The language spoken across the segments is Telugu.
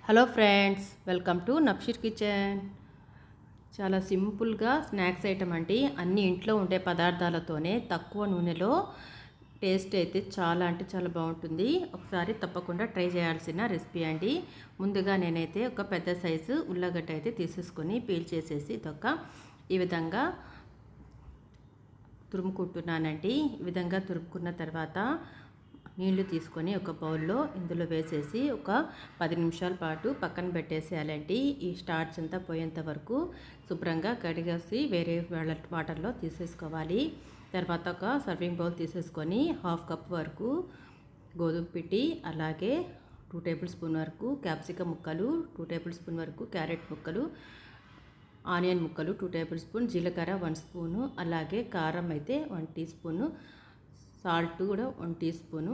హలో ఫ్రెండ్స్, వెల్కమ్ టు నప్షిర్ కిచెన్. చాలా సింపుల్గా స్నాక్స్ ఐటమ్ అండి. అన్ని ఇంట్లో ఉండే పదార్థాలతోనే తక్కువ నూనెలో టేస్ట్ అయితే చాలా అంటే చాలా బాగుంటుంది. ఒకసారి తప్పకుండా ట్రై చేయాల్సిన రెసిపీ అండి. ముందుగా నేనైతే ఒక పెద్ద సైజు ఉల్లగడ్డ అయితే తీసేసుకొని పీల్ చేసేసి ఈ విధంగా తురుముకుంటున్నానండి. ఈ విధంగా తురుముకున్న తర్వాత నీళ్లు తీసుకొని ఒక బౌల్లో ఇందులో వేసేసి ఒక 10 నిమిషాల పాటు పక్కన పెట్టేసేయాలండి. ఈ స్టార్చ్ అంతా పోయేంత వరకు శుభ్రంగా కడిగేసి వేరే వాటర్లో తీసేసుకోవాలి. తర్వాత ఒక సర్వింగ్ బౌల్ తీసేసుకొని 1/2 కప్ వరకు గోధుమ పిండి, అలాగే 2 టేబుల్ స్పూన్ వరకు క్యాప్సికమ్ ముక్కలు, 2 టేబుల్ స్పూన్ వరకు క్యారెట్ ముక్కలు, ఆనియన్ ముక్కలు 2 టేబుల్ స్పూన్, జీలకర్ర 1 స్పూను, అలాగే కారం అయితే 1 టీ స్పూను, సాల్ట్ కూడా 1 టీ స్పూను,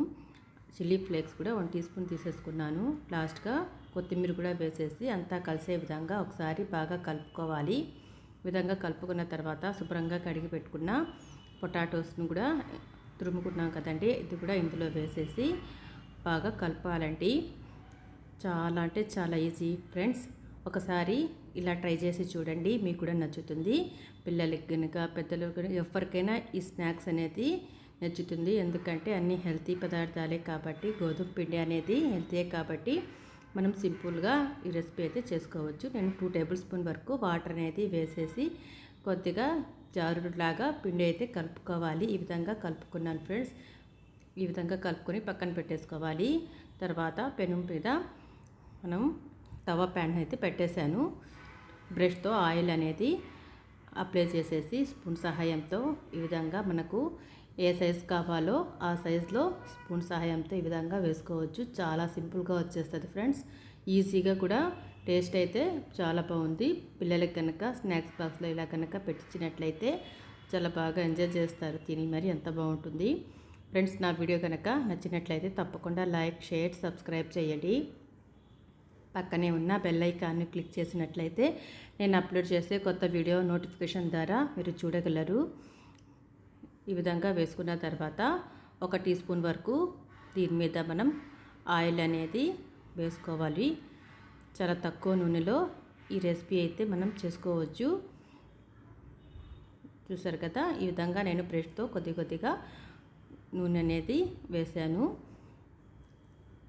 చిల్లీ ఫ్లేక్స్ కూడా 1 టీ స్పూన్ తీసేసుకున్నాను. లాస్ట్గా కొత్తిమీర కూడా వేసేసి అంతా కలిసే విధంగా ఒకసారి బాగా కలుపుకోవాలి. ఈ విధంగా కలుపుకున్న తర్వాత శుభ్రంగా కడిగి పెట్టుకున్న పొటాటోస్ను కూడా తురుముకున్నాం కదండి, ఇది కూడా ఇందులో వేసేసి బాగా కలపాలండి. చాలా అంటే చాలా ఈజీ ఫ్రెండ్స్. ఒకసారి ఇలా ట్రై చేసి చూడండి, మీకు కూడా నచ్చుతుంది. పిల్లలకి కనుక పెద్దలకు కనుక ఎవరికైనా ఈ స్నాక్స్ అనేది నచ్చుతుంది. ఎందుకంటే అన్ని హెల్తీ పదార్థాలే కాబట్టి, గోధుమ పిండి అనేది హెల్తీయే కాబట్టి మనం సింపుల్గా ఈ రెసిపీ అయితే చేసుకోవచ్చు. నేను 2 టేబుల్ స్పూన్ వరకు వాటర్ అనేది వేసేసి కొద్దిగా జారులాగా పిండి అయితే కలుపుకోవాలి. ఈ విధంగా కలుపుకున్నాను ఫ్రెండ్స్. ఈ విధంగా కలుపుకొని పక్కన పెట్టేసుకోవాలి. తర్వాత పెనం మీద మనం తవా ప్యాన్ అయితే పెట్టేశాను. బ్రష్తో ఆయిల్ అనేది అప్లై చేసేసి స్పూన్ సహాయంతో ఈ విధంగా మనకు ఏ సైజ్ కావాలో ఆ సైజులో స్పూన్ సహాయంతో ఈ విధంగా వేసుకోవచ్చు. చాలా సింపుల్గా వచ్చేస్తుంది ఫ్రెండ్స్. ఈజీగా కూడా టేస్ట్ అయితే చాలా బాగుంది. పిల్లలకి కనుక స్నాక్స్ బాక్స్లో ఇలా కనుక పెట్టించినట్లయితే చాలా బాగా ఎంజాయ్ చేస్తారు తిని. మరి ఎంత బాగుంటుంది ఫ్రెండ్స్. నా వీడియో కనుక నచ్చినట్లయితే తప్పకుండా లైక్, షేర్, సబ్స్క్రైబ్ చేయండి. పక్కనే ఉన్న బెల్ ఐకాన్ని క్లిక్ చేసినట్లయితే నేను అప్లోడ్ చేసే కొత్త వీడియో నోటిఫికేషన్ ద్వారా మీరు చూడగలరు. ఈ విధంగా వేసుకున్న తర్వాత 1 టీ స్పూన్ వరకు దీని మీద మనం ఆయిల్ అనేది వేసుకోవాలి. చాలా తక్కువ నూనెలో ఈ రెసిపీ అయితే మనం చేసుకోవచ్చు. చూసారు కదా, ఈ విధంగా నేను బ్రష్తో కొద్దిగా నూనె అనేది వేసాను.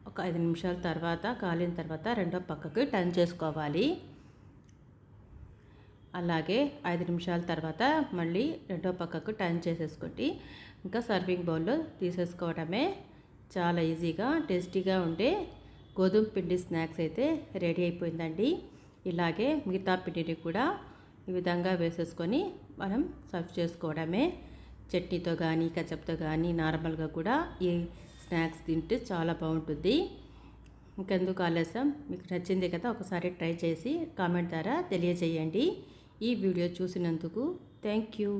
ఒక 5 నిమిషాల తర్వాత కాలిన తర్వాత రెండో పక్కకి టర్న్ చేసుకోవాలి. అలాగే 5 నిమిషాల తర్వాత మళ్ళీ రెండో పక్కకు టర్న్ చేసేసుకొని ఇంకా సర్వింగ్ బౌల్లో తీసేసుకోవడమే. చాలా ఈజీగా టేస్టీగా ఉండే గోధుమ పిండి స్నాక్స్ అయితే రెడీ అయిపోయిందండి. ఇలాగే మిగతా పిండిని కూడా ఈ విధంగా వేసేసుకొని మనం సర్వ్ చేసుకోవడమే. చట్నీతో కానీ కచప్తో కానీ నార్మల్గా కూడా ఈ స్నాక్స్ తింటే చాలా బాగుంటుంది. ఇంకెందుకు ఆలస్యం, మీకు నచ్చింది కదా, ఒకసారి ట్రై చేసి కామెంట్ ద్వారా తెలియజేయండి. ఈ వీడియో చూసినందుకు థ్యాంక్ యూ.